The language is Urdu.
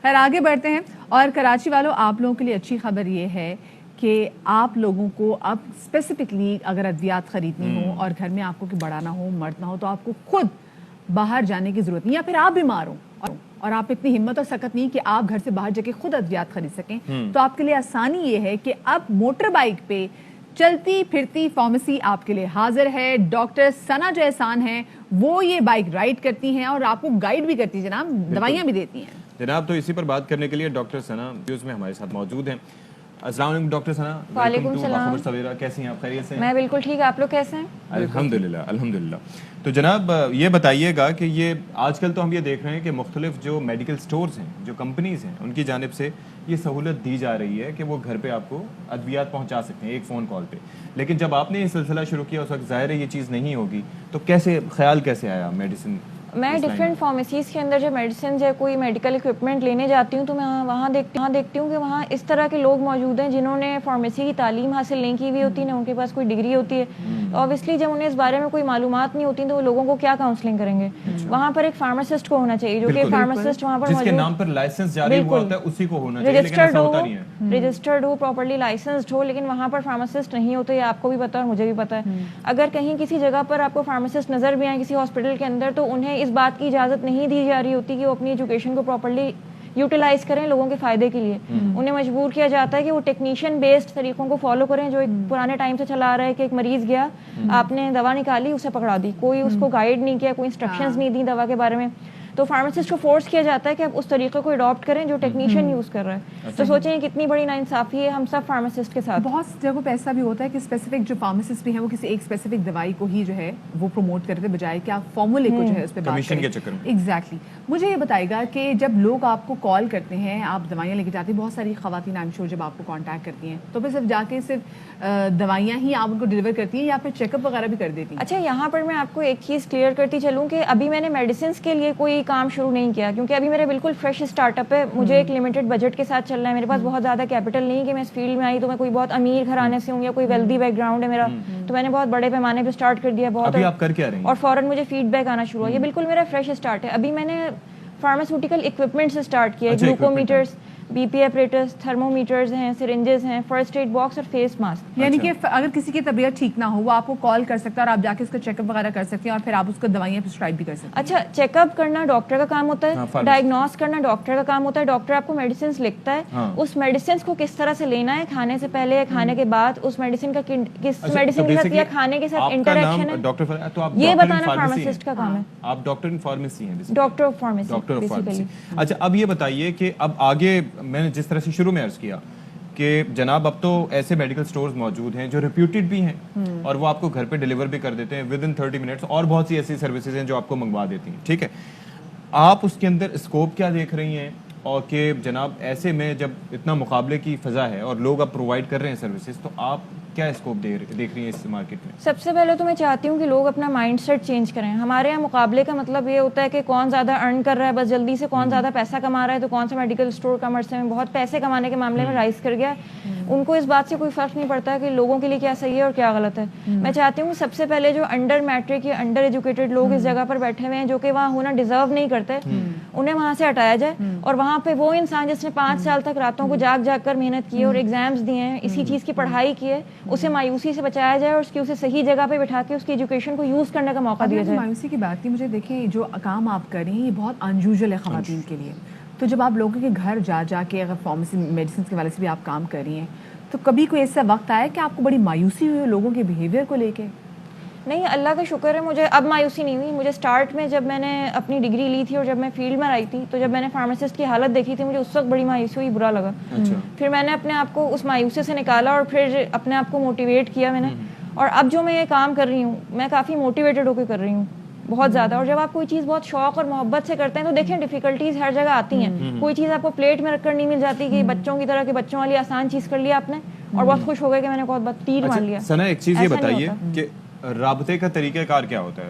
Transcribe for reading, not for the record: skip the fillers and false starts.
خیر آگے بڑھتے ہیں. اور کراچی والوں آپ لوگوں کے لیے اچھی خبر یہ ہے کہ آپ لوگوں کو اب اسپیسیفکلی اگر ادویات خریدنی ہو اور گھر میں آپ کو بڑا نہ ہو مرد نہ ہو تو آپ کو خود باہر جانے کی ضرورت نہیں, یا پھر آپ بیمار ہوں اور آپ اتنی ہمت اور سکت نہیں کہ آپ گھر سے باہر جا کے خود ادویات خرید سکیں, تو آپ کے لیے آسانی یہ ہے کہ اب موٹر بائک پہ چلتی پھرتی فارمیسی آپ کے لیے حاضر ہے. ڈاکٹر ثنا جو احسان ہیں وہ یہ بائک رائڈ کرتی ہیں اور آپ کو گائیڈ بھی کرتی ہیں جناب, دوائیاں بھی دیتی ہیں جناب. تو اسی پر بات کرنے کے لیے ڈاکٹر ثنا نیوز میں ہمارے ساتھ موجود ہیں. السلام علیکم ڈاکٹر ثنا. وعلیکم السلام. کیسی ہیں آپ؟ خیریت سے ہیں؟ میں بالکل ٹھیک, آپ لوگ کیسے ہیں؟ الحمدللہ الحمدللہ. تو جناب یہ بتائیے گا کہ یہ آج کل تو ہم یہ دیکھ رہے ہیں کہ مختلف جو میڈیکل سٹورز ہیں, جو کمپنیز ہیں, ان کی جانب سے یہ سہولت دی جا رہی ہے کہ وہ گھر پہ آپ کو ادویات پہنچا سکتے ہیں ایک فون کال پہ. لیکن جب آپ نے یہ سلسلہ شروع کیا اس وقت ظاہر ہے یہ چیز نہیں ہوگی, تو کیسے خیال کیسے آیا میڈیسن؟ میں ڈفرینٹ فارمیسیز کے اندر جب میڈیسنز یا کوئی میڈیکل اکوپمنٹ لینے جاتی ہوں تو میں وہاں دیکھتی ہوں کہ وہاں اس طرح کے لوگ موجود ہیں جنہوں نے فارمیسی کی تعلیم حاصل نہیں کی ہوئی ہوتی, نہ ان کے پاس کوئی ڈگری ہوتی ہے. اوبیسلی جب انہیں اس بارے میں کوئی معلومات نہیں ہوتی تو وہ لوگوں کو کیا کاؤنسلنگ کریں گے. وہاں پر ایک فارماسسٹ کو ہونا چاہیے جو کہ فارماسسٹ وہاں پر جس کے نام پر لائسنس جاری ہوا ہوتا ہے اسی کو ہونا چاہیے, لیکن ایسا ہوتا نہیں ہے. رجسٹرڈ ہو, پراپرلی لائسنسڈ ہو, لیکن وہاں پر فارماسسٹ نہیں ہوتے. یہ آپ کو بھی پتا ہے اور مجھے بھی پتا ہے. اگر کہیں کسی جگہ پر آپ کو فارماسسٹ نظر بھی آئے کسی ہاسپٹل کے اندر تو انہیں اس بات کی اجازت نہیں دی جا رہی ہوتی کہ وہ اپنی ایجوکیشن کو پراپرلی یوٹیلائز کریں لوگوں کے فائدے کے لیے. انہیں مجبور کیا جاتا ہے کہ وہ ٹیکنیشین بیسڈ طریقوں کو فالو کریں جو ایک پرانے ٹائم سے چلا آ رہا ہے کہ ایک مریض گیا, آپ نے دوا نکالی, اسے پکڑا دی, کوئی اس کو گائیڈ نہیں کیا, کوئی انسٹرکشنز نہیں دی دوا کے بارے میں. تو فارماسسٹ کو فورس کیا جاتا ہے کہ آپ اس طریقے کو اڈاپٹ کریں جو ٹیکنیشین یوز کر رہا ہے. تو سوچیں کتنی بڑی ناانصافی ہے ہم سب فارماسسٹ کے ساتھ. بہت جگہوں پہ ایسا بھی ہوتا ہے کہ اسپیسیفک جو فارماسسٹ بھی ہیں وہ کسی ایک اسپیسیفک دوائی کو ہی جو ہے وہ پروموٹ کرتے بجائے کہ آپ فارمولے کو جو ہے اس پہ بات کمیشن کریں. کے چکر میں ایگزیکٹلی. مجھے یہ بتائے گا کہ جب لوگ آپ کو کال کرتے ہیں, آپ دوائیاں لے کے جاتے ہیں, بہت ساری خواتین آئی ایم شیور جب آپ کو کانٹیکٹ کرتی ہیں تو پھر صرف جا کے صرف دوائیاں ہی آپ ان کو ڈلیور کرتی ہیں یا پھر چیک اپ وغیرہ بھی کر دیتی ہیں؟ اچھا, یہاں پر میں آپ کو ایک چیز کلیئر کرتی چلوں کہ ابھی میں نے میڈیسنس کے لیے کوئی کام شروع نہیں کیا کیونکہ ابھی میرا بالکل فریش اسٹارٹ اپ ہے. مجھے ایک لمیٹڈ بجٹ کے ساتھ چلنا ہے. میرے پاس بہت زیادہ کیپٹل نہیں کہ میں اس فیلڈ میں آئی تو میں کوئی بہت امیر گھرانے سے ہوں یا کوئی ویلدی بیک گراؤنڈ ہے میرا, تو میں نے بہت بڑے پیمانے پہ اسٹارٹ کر دیا بہت. ابھی آپ کر کیا رہے ہیں؟ اور فوراً مجھے فیڈ بیک آنا شروع ہوا. یہ بالکل میرا فریش اسٹارٹ ہے. ابھی میں نے فارماسیوٹیکل اکوپمنٹ سے اسٹارٹ کیا, گلوکومیٹرز, بی پی ایپریٹس, تھرمومیٹرز ہیں, سرنجز ہیں, فرسٹ ایڈ باکس اور فیس ماسک. یعنی کہ اگر کسی کی طبیعت ٹھیک نہ ہو وہ آپ کو کال کر سکتا ہے اور آپ جا کے اس کا چیک اپ وغیرہ کر سکتے ہیں اور پھر آپ اس کو دوائیاں پرسکرائب بھی کر سکتے ہیں. اچھا, چیک اپ کرنا ڈاکٹر کا کام ہوتا ہے, ڈائگنوز کرنا ڈاکٹر کا کام ہوتا ہے. ڈاکٹر آپ کو میڈیسنس لکھتا ہے, اس میڈیسنس کو کس طرح سے لینا ہے, کھانے سے پہلے یا کھانے کے بعد, اس میڈیسن کا کس میڈیسن کے ساتھ یا کھانے کے ساتھ انٹریکشن ہے, یہ بتانا فارماسسٹ کا کام ہے. آپ ڈاکٹر ان فارمیسی ہیں, ڈاکٹر آف فارمیسی. اچھا, اب یہ بتائیے کہ اب آگے میں نے جس طرح سے شروع میں عرض کیا کہ جناب اب تو ایسے میڈیکل سٹورز موجود ہیں جو ریپیوٹیڈ بھی ہیں اور وہ آپ کو گھر پہ ڈیلیور بھی کر دیتے ہیں ود ان 30 منٹس, اور بہت سی ایسی سروسز ہیں جو آپ کو منگوا دیتی ہیں. ٹھیک ہے, آپ اس کے اندر اسکوپ کیا دیکھ رہی ہیں اور کہ جناب ایسے میں جب اتنا مقابلے کی فضا ہے اور لوگ اب پرووائڈ کر رہے ہیں سروسز, تو آپ کیا اسکوپ دیکھ رہی ہیں اس مارکیٹ میں؟ سب سے پہلے تو میں چاہتی ہوں کہ لوگ اپنا مائنڈ سیٹ چینج کریں. ہمارے یہاں مقابلے کا مطلب یہ ہوتا ہے کہ کون زیادہ ارن کر رہا ہے بس جلدی سے, کون زیادہ پیسہ کما رہا ہے, تو کون سا میڈیکل اسٹور کامرس میں بہت پیسے کمانے کے معاملے میں رائز کر گیا. ان کو اس بات سے کوئی فرق نہیں پڑتا کہ لوگوں کے لیے کیا صحیح ہے اور کیا غلط ہے. میں چاہتی ہوں کہ سب سے پہلے جو انڈر میٹرک یا انڈر ایجوکیٹڈ لوگ اس جگہ پر بیٹھے ہوئے ہیں جو کہ وہاں ہونا ڈیزرو نہیں کرتے, انہیں وہاں سے ہٹایا جائے اور وہاں پہ وہ انسان جس نے 5 سال تک راتوں کو جاگ جاگ کر محنت کی اور ایگزامز دیے ہیں, اسی چیز کی پڑھائی کی ہے, اسے مایوسی سے بچایا جائے اور اس کی اسے صحیح جگہ پہ بٹھا کے اس کی ایجوکیشن کو یوز کرنے کا موقع دیا جائے. مایوسی کی بات کی, مجھے دیکھیں جو کام آپ کر رہی ہیں یہ بہت انیوژل ہے خواتین کے لیے. تو جب آپ لوگوں کے گھر جا کے اگر فارمیسی میڈیسنس کے والے سے بھی آپ کام کر رہی ہیں تو کبھی کوئی ایسا وقت آیا کہ آپ کو بڑی مایوسی ہوئی لوگوں کے بیہیویئر کو لے کے؟ نہیں, اللہ کا شکر ہے مجھے اب مایوسی نہیں ہوئی. مجھے اسٹارٹ میں جب میں نے اپنی ڈگری لی تھی اور جب میں فیلڈ میں آئی تھی تو جب میں نے فارماسسٹ کی حالت دیکھی تھی مجھے اس وقت بڑی مایوسی ہوئی, برا لگا. پھر میں نے اپنے آپ کو اس مایوسی سے نکالا اور پھر اپنے آپ کو موٹیویٹ کیا میں نے, اور اب جو میں یہ کام کر رہی ہوں میں کافی موٹیویٹڈ ہو کے کر رہی ہوں بہت زیادہ. اور جب آپ کوئی چیز بہت شوق اور محبت سے کرتے ہیں تو دیکھیں ڈیفیکلٹیز ہر جگہ آتی ہیں. کوئی چیز آپ کو پلیٹ میں رکھ کر نہیں مل جاتی کہ بچوں کی طرح کہ بچوں والی آسان چیز کر لیا آپ نے اور بہت خوش ہو گئے کہ میں نے بہت تیر مار لیا. ثنا, ایک چیز یہ بتائیے کہ رابطے کا طریقہ کار کیا ہوتا ہے